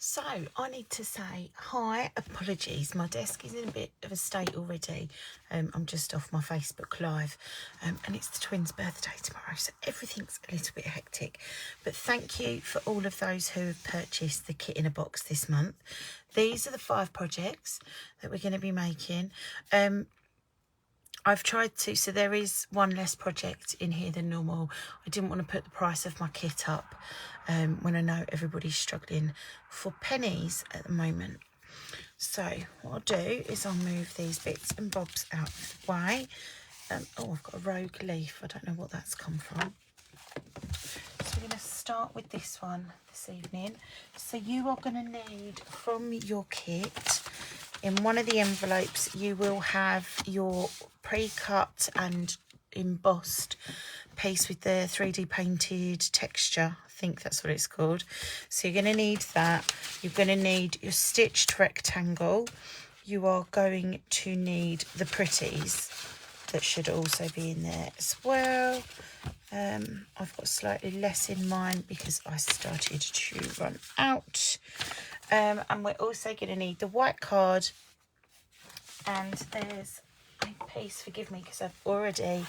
So, I need to say hi, apologies, my desk is in a bit of a state already. I'm just off my Facebook Live and it's the twins' birthday tomorrow, so everything's a little bit hectic. But thank you for all of those who have purchased the kit in a box this month. These are the 5 projects that we're going to be making. I've tried to, so there is one less project in here than normal. I didn't want to put the price of my kit up when I know everybody's struggling for pennies at the moment. So what I'll do is I'll move these bits and bobs out of the way. Oh, I've got a rogue leaf. I don't know what that's come from. So we're going to start with this one this evening. So you are going to need from your kit, in one of the envelopes, you will have your pre-cut and embossed piece with the 3D painted texture. I think that's what it's called. So you're going to need that. You're going to need your stitched rectangle. You are going to need the pretties that should also be in there as well. I've got slightly less in mine because I started to run out. And we're also going to need the white card, and there's a piece, forgive me because I've already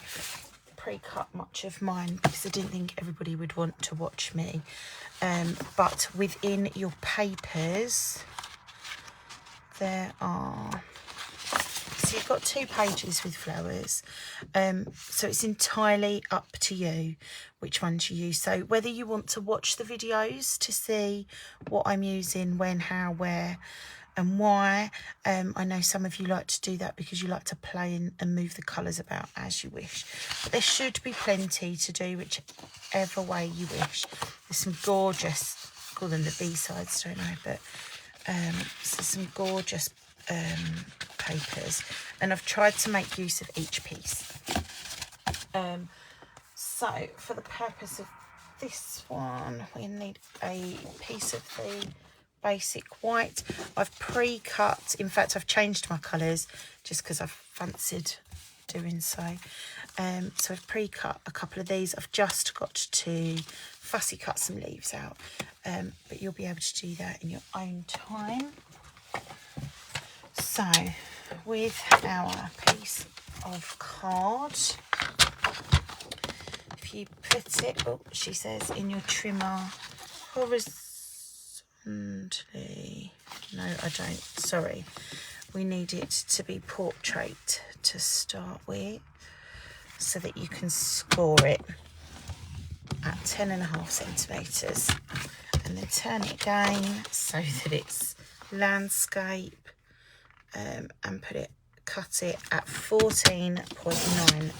pre-cut much of mine because I didn't think everybody would want to watch me, but within your papers there are, so you've got 2 pages with flowers, so it's entirely up to you which ones you use. So whether you want to watch the videos to see what I'm using, when, how, where and why, I know some of you like to do that because you like to play and move the colours about as you wish. But there should be plenty to do whichever way you wish. There's some gorgeous, call them the B-sides, don't I, but so some gorgeous papers, and I've tried to make use of each piece. So for the purpose of this one, we need a piece of the basic white. I've pre-cut, in fact I've changed my colours just because I've fancied doing so. So I've pre-cut a couple of these. I've just got to fussy cut some leaves out, but you'll be able to do that in your own time. So with our piece of card, if you put it, oh, she says, in your trimmer horizontally, no I don't, sorry, we need it to be portrait to start with so that you can score it at 10.5 centimetres, and then turn it again so that it's landscape, and cut it at 14.9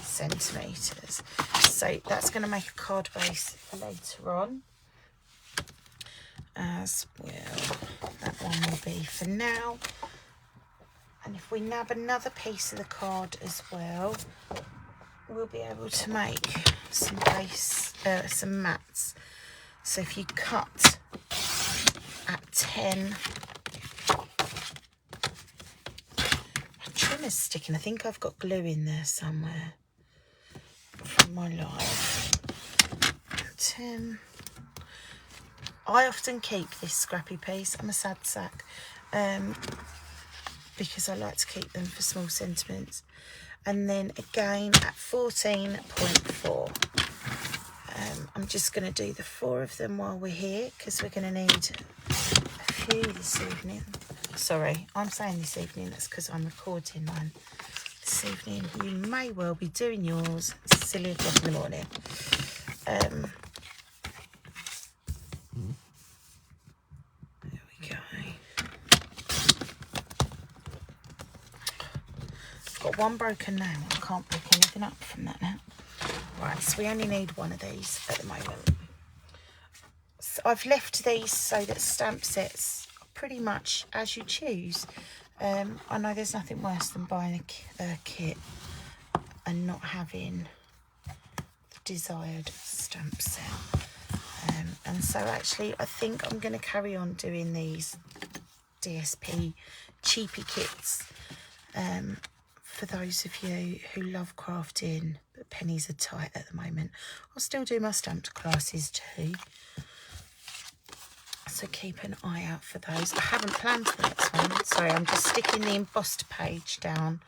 centimetres. So that's going to make a card base later on, as well. That one will be for now. And if we nab another piece of the card as well, we'll be able to make some base, some mats. So if you cut at 10, my trimmer's sticking. I think I've got glue in there somewhere from my live. 10. I often keep this scrappy piece. I'm a sad sack, because I like to keep them for small sentiments. And then again at 14.4. I'm just going to do the 4 of them while we're here because we're going to need a few this evening. Sorry, I'm saying this evening, that's because I'm recording mine this evening. You may well be doing yours silly o'clock in the morning. There we go. I've got one broken nail. I can't pick anything up from that now. Right, so we only need one of these at the moment. So I've left these so that stamp sets are pretty much as you choose. I know there's nothing worse than buying a kit and not having the desired stamp set. And so actually I think I'm going to carry on doing these DSP cheapy kits for those of you who love crafting but pennies are tight at the moment. I'll still do my stamped classes too. so keep an eye out for those. I haven't planned the next one. Sorry, I'm just sticking the embossed page down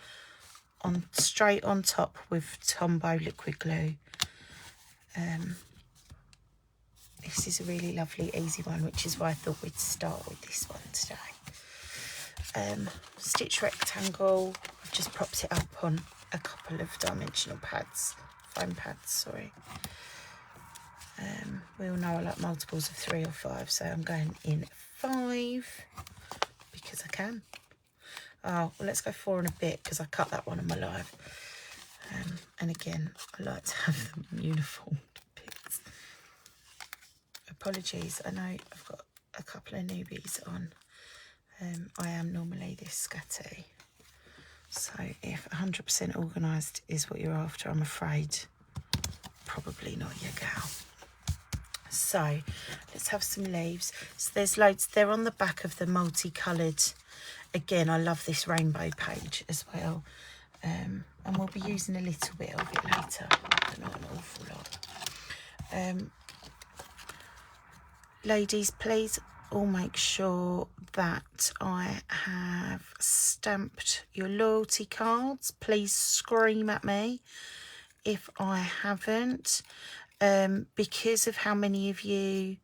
on straight on top with Tombow liquid glue. This is a really lovely, easy one, which is why I thought we'd start with this one today. Stitch rectangle. I've just propped it up on a couple of dimensional pads, foam pads, sorry. We all know I like multiples of 3 or 5, so I'm going in 5 because I can. Oh, well, let's go 4 and a bit because I cut that one on my live. And again, I like to have them uniform bits. Apologies, I know I've got a couple of newbies on. I am normally this scatty. So if 100% organised is what you're after, I'm afraid probably not your gal. So let's have some leaves. So there's loads. They're on the back of the multicoloured. Again, I love this rainbow page as well. And we'll be using a little bit of it later, but not an awful lot. Ladies, please all make sure that I have stamped your loyalty cards. Please scream at me if I haven't, because of how many of you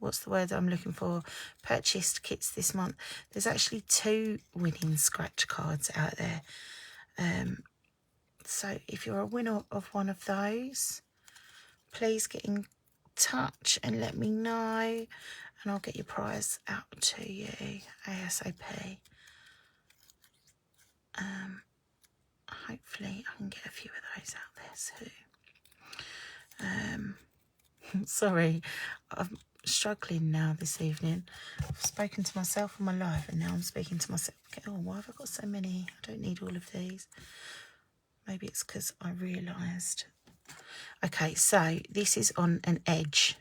what's the word I'm looking for, purchased kits this month. There's actually 2 winning scratch cards out there. So if you're a winner of one of those, please get in touch and let me know, and I'll get your prize out to you ASAP. Hopefully I can get a few of those out there too. Sorry, I'm struggling now this evening. I've spoken to myself on my live and now I'm speaking to myself. Oh, why have I got so many? I don't need all of these. Maybe it's because I realised. Okay, so this is on an edge.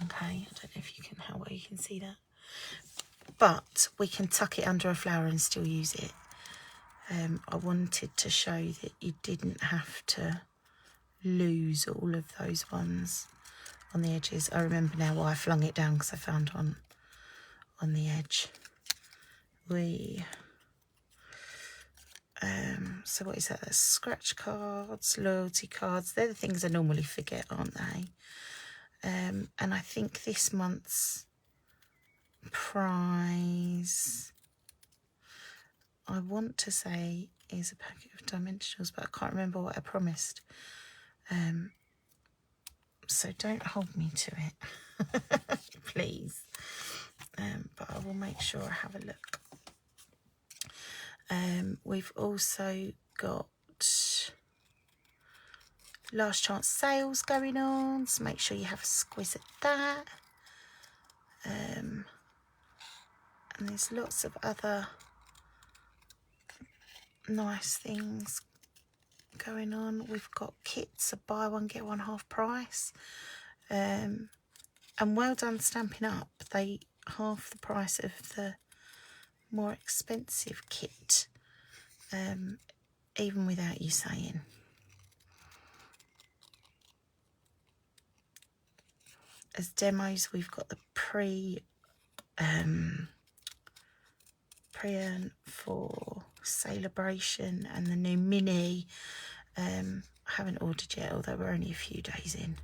Okay, I don't know if you can, how well you can see that. But we can tuck it under a flower and still use it. I wanted to show that you didn't have to lose all of those ones on the edges. I remember now why I flung it down, because I found one on the edge. So what is that? That's scratch cards, loyalty cards. They're the things I normally forget, aren't they? And I think this month's prize, I want to say, is a packet of dimensionals, but I can't remember what I promised. So don't hold me to it, please. But I will make sure I have a look. We've also got last chance sales going on, so make sure you have a squiz at that. And there's lots of other nice things going on. We've got kits of buy one get one half price, and well done stamping up. They half the price of the more expensive kit, even without you saying. As demos, we've got the pre-earn for Celebration and the new mini. I haven't ordered yet, although we're only a few days in.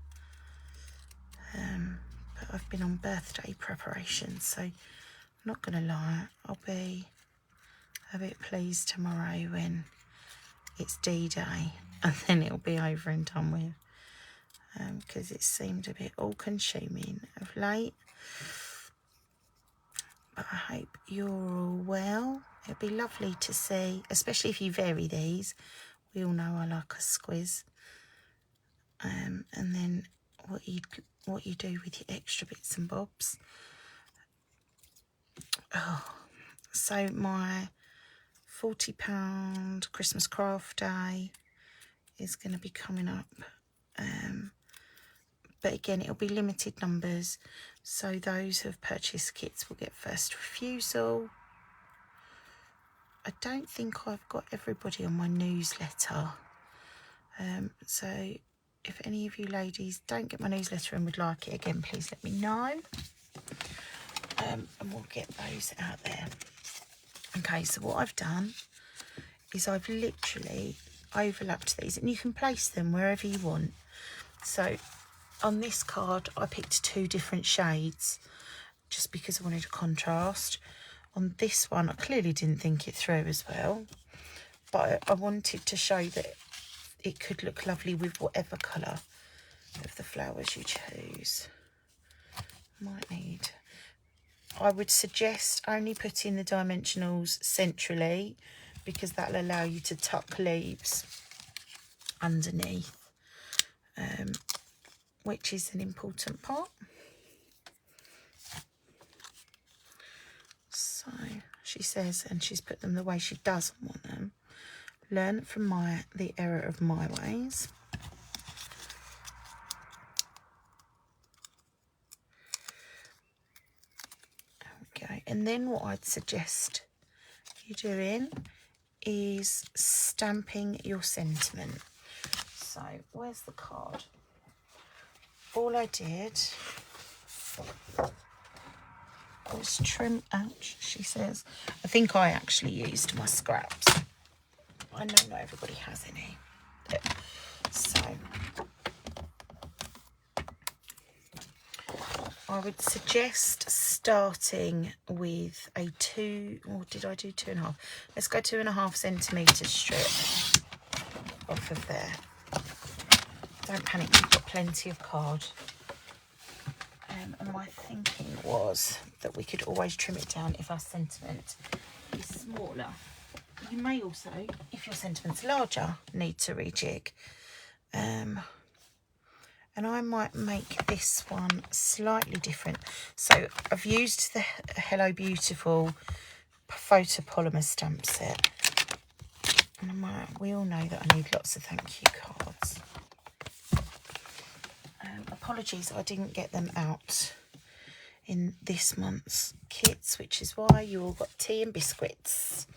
But I've been on birthday preparations, so I'm not going to lie, I'll be a bit pleased tomorrow when it's D-Day, and then it'll be over and done with. Because it seemed a bit all-consuming of late. But I hope you're all well. It'd be lovely to see, especially if you vary these. We all know I like a squiz. And then what you do with your extra bits and bobs. Oh, so my £40 Christmas craft day is going to be coming up. But again, it'll be limited numbers, so those who have purchased kits will get first refusal. I don't think I've got everybody on my newsletter, so if any of you ladies don't get my newsletter and would like it again, please let me know. And we'll get those out there. Okay, so what I've done is I've literally overlapped these, and you can place them wherever you want. So on this card I picked 2 different shades just because I wanted a contrast. On this one I clearly didn't think it through as well, but I wanted to show that it could look lovely with whatever colour of the flowers you choose. Might need, I would suggest only putting the dimensionals centrally, because that'll allow you to tuck leaves underneath, which is an important part. So she says, and she's put them the way she doesn't want them. Learn from the error of my ways. Okay, and then what I'd suggest you doing is stamping your sentiment. So where's the card? All I did was trim, ouch, she says. I think I actually used my scraps. I know not everybody has any. So I would suggest starting with a 2, or did I do 2.5? Let's go 2.5 centimetre strip off of there. Don't panic, you've got plenty of card. And my thinking was that we could always trim it down if our sentiment is smaller. You may also, if your sentiment's larger, need to rejig. And I might make this one slightly different. So I've used the Hello Beautiful photopolymer stamp set. And we all know that I need lots of thank you cards. Apologies, I didn't get them out in this month's kits, which is why you all got tea and biscuits.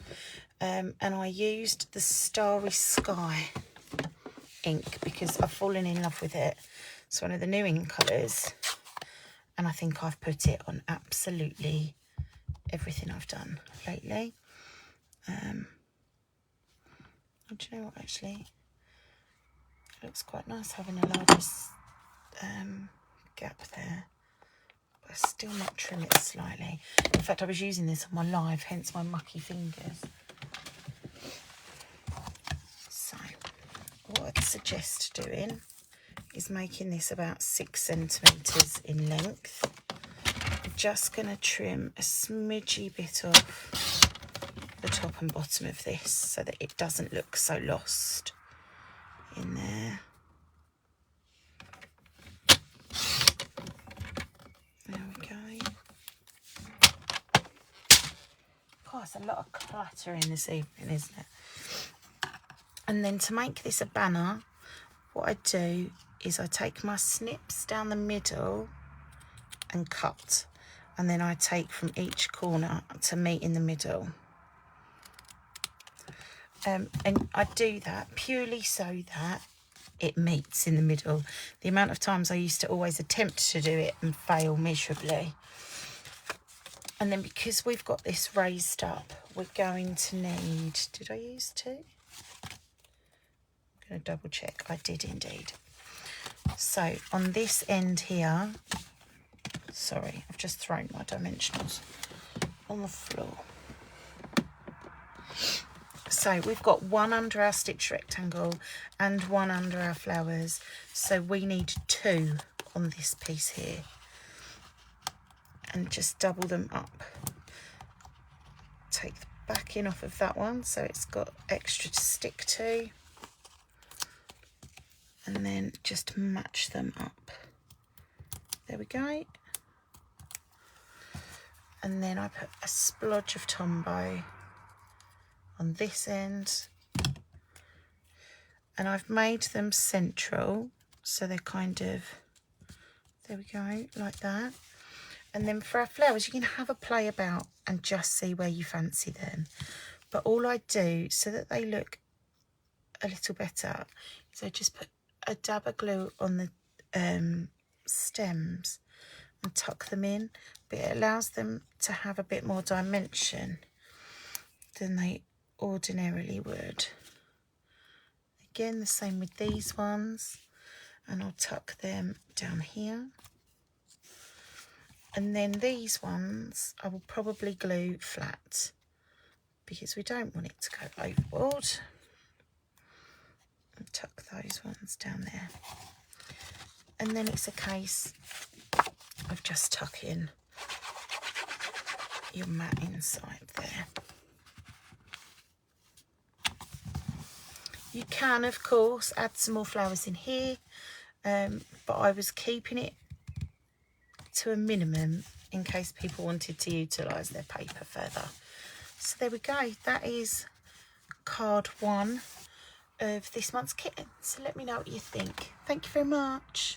And I used the Starry Sky ink because I've fallen in love with it. It's one of the new ink colours, and I think I've put it on absolutely everything I've done lately. Do you know what, actually? It looks quite nice having a larger gap there. But I still might trim it slightly. In fact, I was using this on my live, hence my mucky fingers. So what I'd suggest doing is making this about 6 centimetres in length. I'm just going to trim a smidgy bit off the top and bottom of this so that it doesn't look so lost in there. There we go. Oh, it's a lot of cluttering this evening, isn't it? And then to make this a banner, what I do is I take my snips down the middle and cut, and then I take from each corner to meet in the middle. And I do that purely so that it meets in the middle. The amount of times I used to always attempt to do it and fail miserably. And then because we've got this raised up, we're going to need, did I use 2? I'm going to double check. I did indeed. So on this end here, sorry, I've just thrown my dimensionals on the floor. So we've got 1 under our stitch rectangle and 1 under our flowers. So we need 2 on this piece here. And just double them up. Take the backing off of that one so it's got extra to stick to. And then just match them up. There we go. And then I put a splodge of Tombow on this end, and I've made them central so they're kind of, there we go, like that. And then for our flowers, you can have a play about and just see where you fancy them, but all I do so that they look a little better is I just put a dab of glue on the stems and tuck them in, but it allows them to have a bit more dimension than they ordinarily would. Again, the same with these ones, and I'll tuck them down here. And then these ones I will probably glue flat because we don't want it to go overboard. And tuck those ones down there. And then it's a case of just tucking your mat inside there. You can, of course, add some more flowers in here, but I was keeping it to a minimum in case people wanted to utilise their paper further. So there we go. That is card 1 of this month's kit. So let me know what you think. Thank you very much.